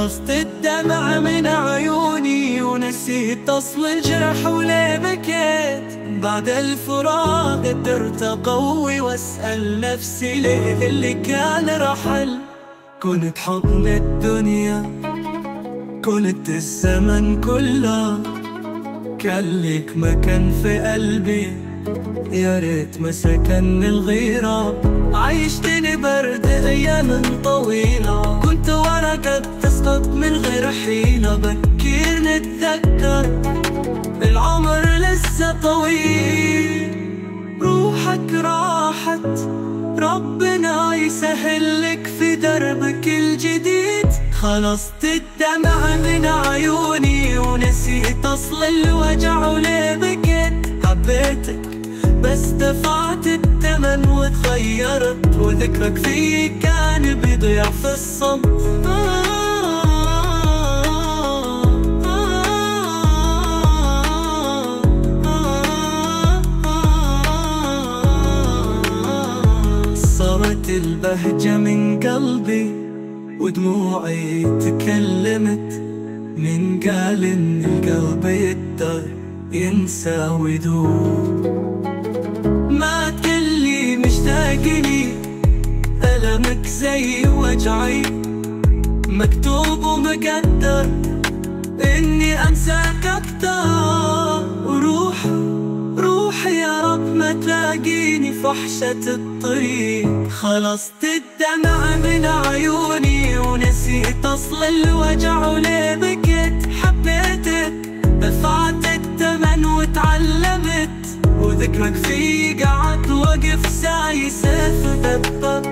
خلصت الدمع من عيوني ونسيت أصل الجرح وليه بكيت. بعد الفراق قدرت أقوي وأسأل نفسي ليه اللي كان رحل. كنت حضن الدنيا، كنت الزمن كله، كان لك مكان في قلبي، يا ريت ما سكن الغيرة. عيشتني برد أيام طويلة، كنت ورقة تسقط من غير حيلة. بكير نتذكر العمر لسه طويل، روحك راحت ربنا يسهل لك في دربك الجديد. خلصت الدمع من عيوني ونسيت أصل الوجع وليه بكيت. حبيتك بس دفعت الثمن وتغيرت، وذكرك فيه كان بيضيع في الصمت. صارت البهجة من قلبي ودموعي تكلمت. من قال إن القلب يقدر ينسى ويدوب؟ ما تقلي مشتاقني، ألمك زي وجعي، مكتوب ومقدر إني أنساك أكتر. وروح يا رب ما تلاقيني في وحشة الطريق. خلصت الدمع من عيوني ونسيت أصل الوجع وليه بكيت. حبيتك دفعت الثمن وتعلمت، وذكرك فيه قعد وقف ساي سيف دبب.